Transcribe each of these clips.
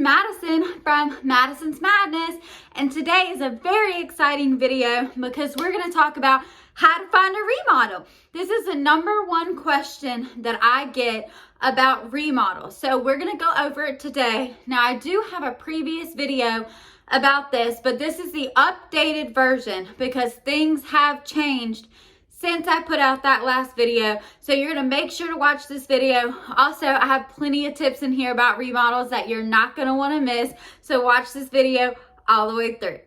Madison from Madison's Madness, and today is a very exciting video because we're going to talk about how to find a remodel. This is the #1 question that I get about remodels, so we're going to go over it today. Now, I do have a previous video about this, but this is the updated version because things have changed since I put out that last video. So you're going to make sure to watch this video. Also, I have plenty of tips in here about remodels that you're not going to want to miss. So watch this video all the way through.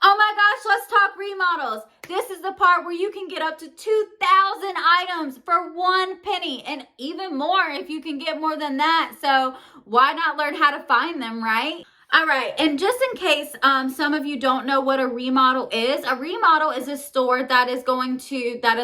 Oh my gosh, let's talk remodels. This is the part where you can get up to 2,000 items for 1 penny, and even more if you can get more than that. So why not learn how to find them, right? All right, and just in case some of you don't know what a remodel is a store that is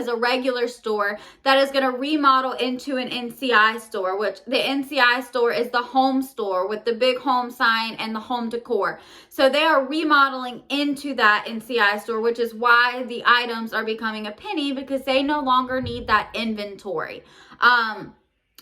a regular store that is going to remodel into an NCI store, which the NCI store is the home store with the big home sign and the home decor. So they are remodeling into that NCI store, which is why the items are becoming a penny, because they no longer need that inventory.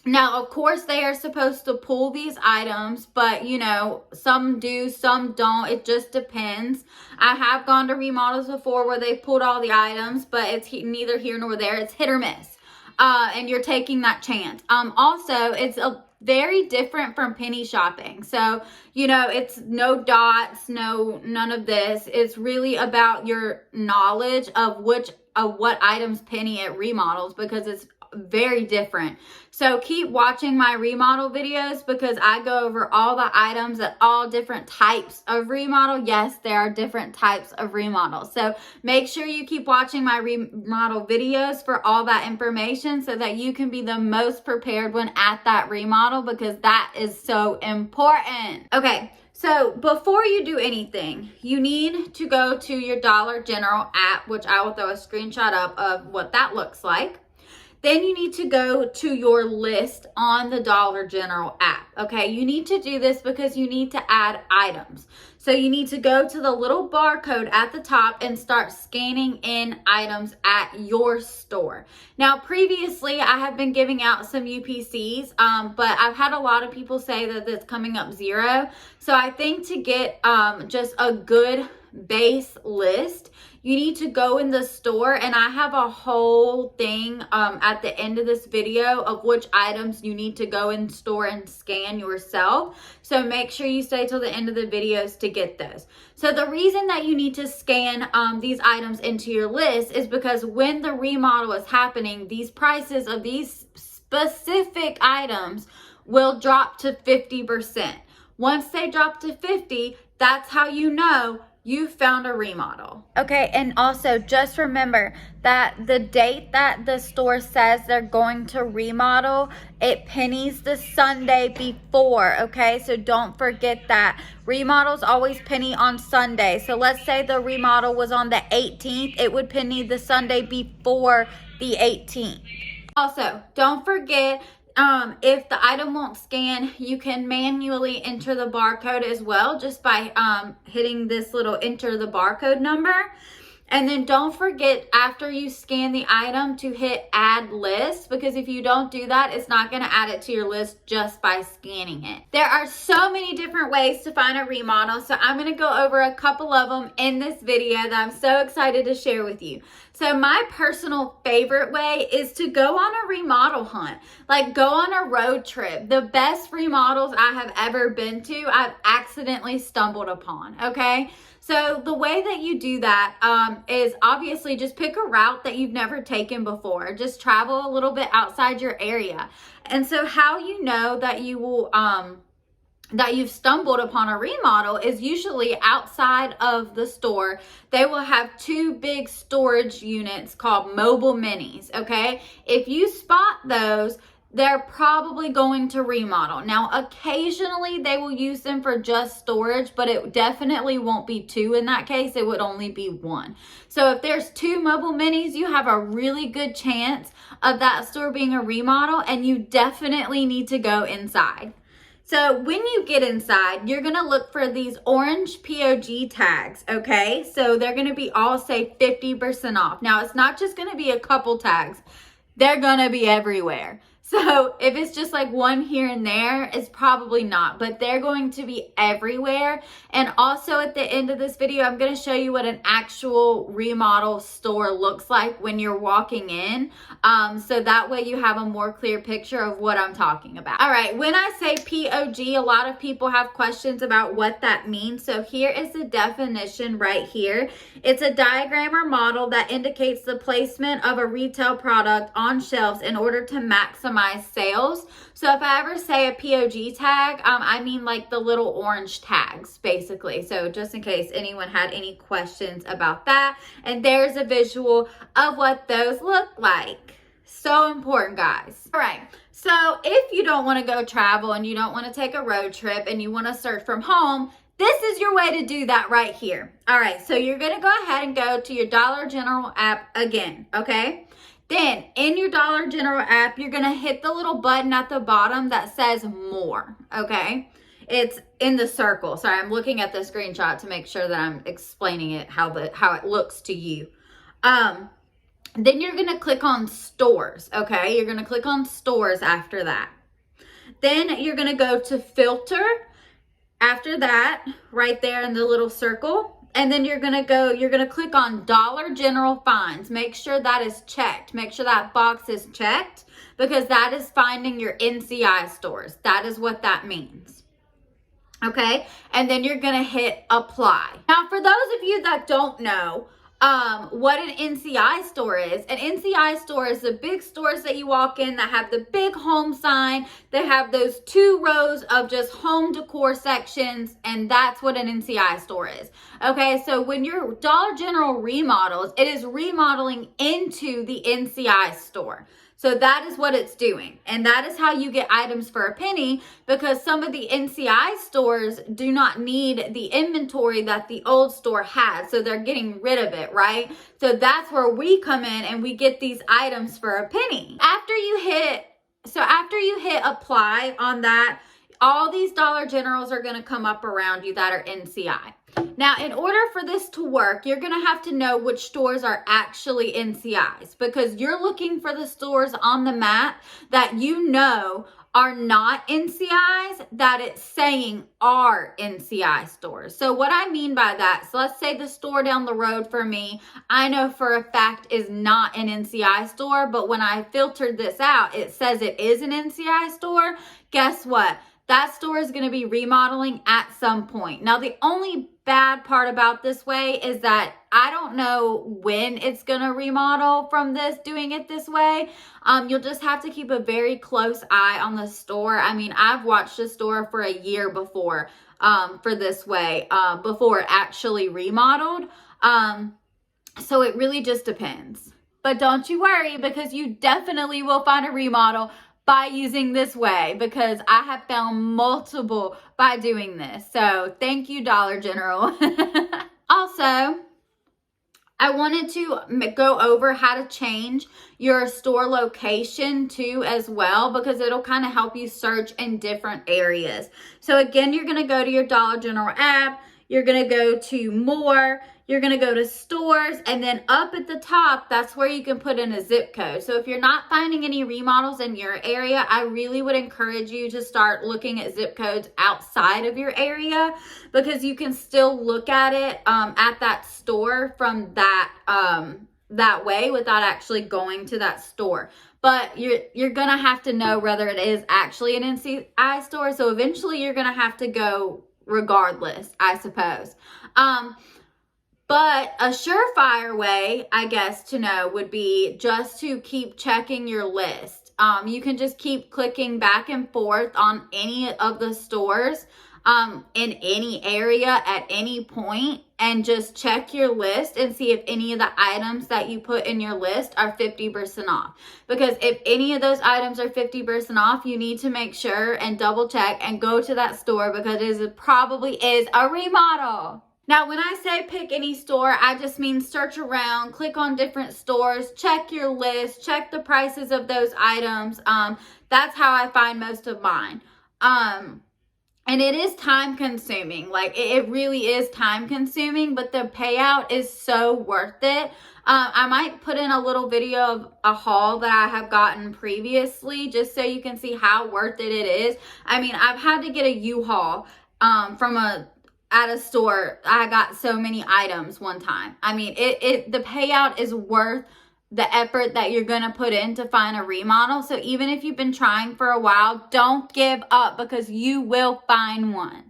Now, of course, they are supposed to pull these items, but, you know, some do, some don't. It just depends. I have gone to remodels before where they pulled all the items, but it's neither here nor there. It's hit or miss, and you're taking that chance. Also, it's very different from penny shopping. So, you know, it's no dots, none of this. It's really about your knowledge of what items penny at remodels, because it's very different. So keep watching my remodel videos because I go over all the items at all different types of remodel. Yes, there are different types of remodels. So make sure you keep watching my remodel videos for all that information so that you can be the most prepared when at that remodel, because that is so important. Okay. So before you do anything, you need to go to your Dollar General app, which I will throw a screenshot up of what that looks like. Then you need to go to your list on the Dollar General app, okay? You need to do this because you need to add items. So you need to go to the little barcode at the top and start scanning in items at your store. Now, previously, I have been giving out some UPCs, but I've had a lot of people say that it's coming up 0. So I think to get just a good base list, you need to go in the store, and I have a whole thing at the end of this video of which items you need to go in store and scan yourself. So make sure you stay till the end of the videos to get those. So the reason that you need to scan these items into your list is because when the remodel is happening, these prices of these specific items will drop to 50%. Once they drop to 50, that's how you know you found a remodel. Okay, and also just remember that the date that the store says they're going to remodel, it pennies the Sunday before, okay? So don't forget that. Remodels always penny on Sunday. So let's say the remodel was on the 18th, it would penny the Sunday before the 18th. Also, don't forget, if the item won't scan, you can manually enter the barcode as well, just by hitting this little enter the barcode number. And then don't forget, after you scan the item, to hit add list, because if you don't do that, it's not going to add it to your list just by scanning it. There are so many different ways to find a remodel, so I'm going to go over a couple of them in this video that I'm so excited to share with you. So my personal favorite way is to go on a remodel hunt, like go on a road trip. The best remodels I have ever been to, I've accidentally stumbled upon, okay? So the way that you do that is obviously just pick a route that you've never taken before. Just travel a little bit outside your area. And so how you know that you will that you've stumbled upon a remodel is usually outside of the store. They will have 2 big storage units called mobile minis, okay? If you spot those, they're probably going to remodel. Now, occasionally they will use them for just storage, but it definitely won't be 2 in that case. It would only be 1. So if there's 2 mobile minis, you have a really good chance of that store being a remodel, and you definitely need to go inside. So when you get inside, you're going to look for these orange POG tags, okay? So they're going to be all, say, 50% off. Now, it's not just going to be a couple tags. They're going to be everywhere. So if it's just like one here and there, it's probably not, but they're going to be everywhere. And also at the end of this video, I'm going to show you what an actual remodel store looks like when you're walking in. So that way you have a more clear picture of what I'm talking about. All right, when I say POG, a lot of people have questions about what that means. So here is the definition right here. It's a diagram or model that indicates the placement of a retail product on shelves in order to maximize sales. So if I ever say a POG tag, I mean like the little orange tags, basically. So just in case anyone had any questions about that. And there's a visual of what those look like. So important, guys. All right. So if you don't want to go travel and you don't want to take a road trip and you want to search from home, this is your way to do that right here. All right. So you're going to go ahead and go to your Dollar General app again. Okay. Then in your Dollar General app, you're going to hit the little button at the bottom that says more, okay? It's in the circle. Sorry, I'm looking at the screenshot to make sure that I'm explaining it how it looks to you. Then you're going to click on stores, okay? You're going to click on stores after that. Then you're going to go to filter after that, right there in the little circle. And then you're going to click on Dollar General Finds. Make sure that is checked. Make sure that box is checked because that is finding your NCI stores. That is what that means. Okay. And then you're going to hit apply. Now, for those of you that don't know, what an NCI store is. An NCI store is the big stores that you walk in that have the big home sign. They have those 2 rows of just home decor sections, and that's what an NCI store is. Okay, so when your Dollar General remodels, it is remodeling into the NCI store. So that is what it's doing. And that is how you get items for a penny, because some of the NCI stores do not need the inventory that the old store has. So they're getting rid of it, right? So that's where we come in and we get these items for a penny. After you hit apply on that, all these Dollar Generals are going to come up around you that are NCI. Now, in order for this to work, you're going to have to know which stores are actually NCIs, because you're looking for the stores on the map that you know are not NCIs, that it's saying are NCI stores. So what I mean by that, so let's say the store down the road for me, I know for a fact is not an NCI store, but when I filtered this out, it says it is an NCI store. Guess what? That store is going to be remodeling at some point. Now, the only bad part about this way is that I don't know when it's going to remodel from doing it this way. You'll just have to keep a very close eye on the store. I mean, I've watched the store for a year before for this way, before it actually remodeled. So it really just depends. But don't you worry, because you definitely will find a remodel by using this way, because I have found multiple by doing this. So thank you, Dollar General. Also, I wanted to go over how to change your store location too as well, because it'll kind of help you search in different areas. So again, you're going to go to your Dollar General app. You're going to go to more. You're going to go to stores, and then up at the top, that's where you can put in a zip code. So if you're not finding any remodels in your area, I really would encourage you to start looking at zip codes outside of your area, because you can still look at it at that store from that way without actually going to that store. But you're going to have to know whether it is actually an NCI store. So eventually you're going to have to go regardless, I suppose. But a surefire way, I guess, to know would be just to keep checking your list. You can just keep clicking back and forth on any of the stores in any area at any point, and just check your list and see if any of the items that you put in your list are 50% off. Because if any of those items are 50% off, you need to make sure and double check and go to that store, because it probably is a remodel. Now, when I say pick any store, I just mean search around, click on different stores, check your list, check the prices of those items. That's how I find most of mine. And it is time consuming. Like it really is time consuming, but the payout is so worth it. I might put in a little video of a haul that I have gotten previously, just so you can see how worth it is. I mean, I've had to get a U-Haul at a store. I got so many items one time. I mean, the payout is worth the effort that you're going to put in to find a remodel. So even if you've been trying for a while, don't give up, because you will find one.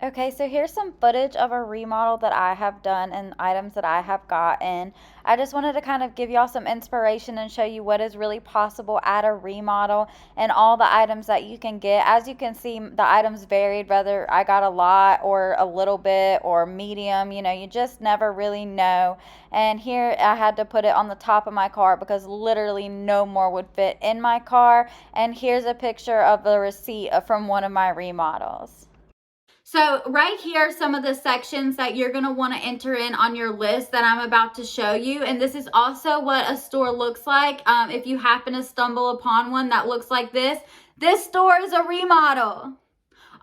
Okay, so here's some footage of a remodel that I have done and items that I have gotten. I just wanted to kind of give y'all some inspiration and show you what is really possible at a remodel and all the items that you can get. As you can see, the items varied, whether I got a lot or a little bit or medium. You know, you just never really know. And here I had to put it on the top of my car because literally no more would fit in my car. And here's a picture of the receipt from one of my remodels. So right here are some of the sections that you're going to want to enter in on your list that I'm about to show you. And this is also what a store looks like. If you happen to stumble upon one that looks like this store is a remodel.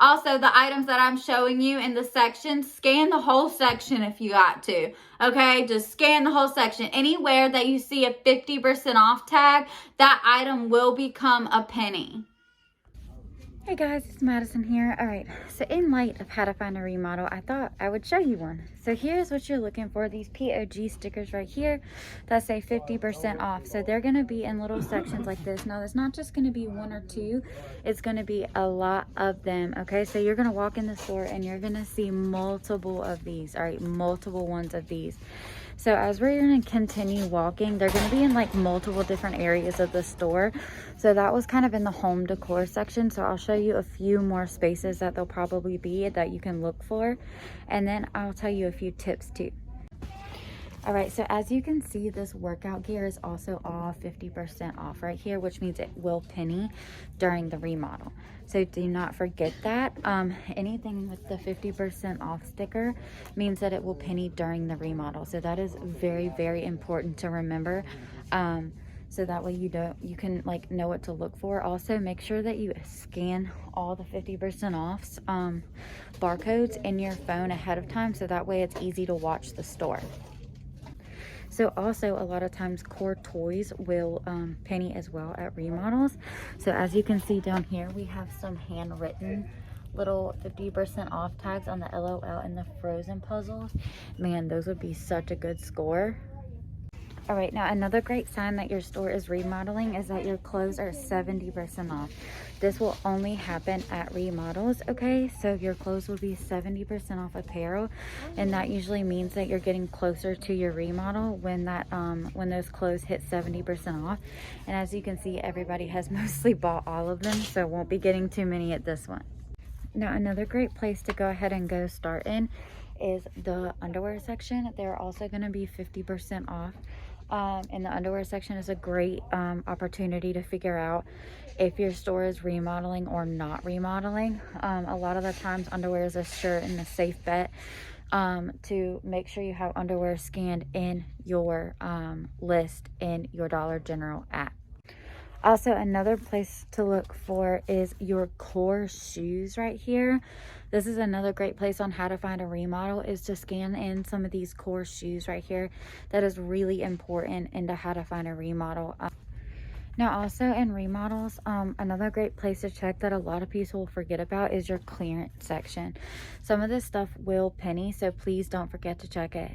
Also, the items that I'm showing you in the section, scan the whole section if you got to. Okay, just scan the whole section. Anywhere that you see a 50% off tag, that item will become a penny. Hey guys, it's Madison here. Alright, so in light of how to find a remodel, I thought I would show you one. So here's what you're looking for. These POG stickers right here that say 50% off. So they're going to be in little sections like this. Now, it's not just going to be one or two. It's going to be a lot of them. Okay, so you're going to walk in the store and you're going to see multiple of these. Alright, multiple ones of these. So as we're going to continue walking, they're going to be in like multiple different areas of the store. So that was kind of in the home decor section. So I'll show you a few more spaces that they'll probably be that you can look for. And then I'll tell you a few tips too. All right, so as you can see, this workout gear is also all 50% off right here, which means it will penny during the remodel. So do not forget that. Anything with the 50% off sticker means that it will penny during the remodel. So that is very, very important to remember. So that way you can like know what to look for. Also, make sure that you scan all the 50% offs barcodes in your phone ahead of time, so that way it's easy to watch the store. So also a lot of times core toys will penny as well at remodels. So as you can see down here, we have some handwritten little 50% off tags on the LOL and the Frozen puzzles. Man, those would be such a good score. All right, now another great sign that your store is remodeling is that your clothes are 70% off. This will only happen at remodels, okay? So your clothes will be 70% off apparel, and that usually means that you're getting closer to your remodel when those clothes hit 70% off. And as you can see, everybody has mostly bought all of them, so won't be getting too many at this one. Now another great place to go ahead and go start in is the underwear section. They're also going to be 50% off. In the underwear section is a great opportunity to figure out if your store is remodeling or not remodeling. A lot of the times underwear is a sure and a safe bet to make sure you have underwear scanned in your list in your Dollar General app. Also, another place to look for is your core shoes right here. This is another great place on how to find a remodel, is to scan in some of these core shoes right here. That is really important into how to find a remodel. Now also in remodels, another great place to check that a lot of people will forget about is your clearance section. Some of this stuff will penny, so please don't forget to check it.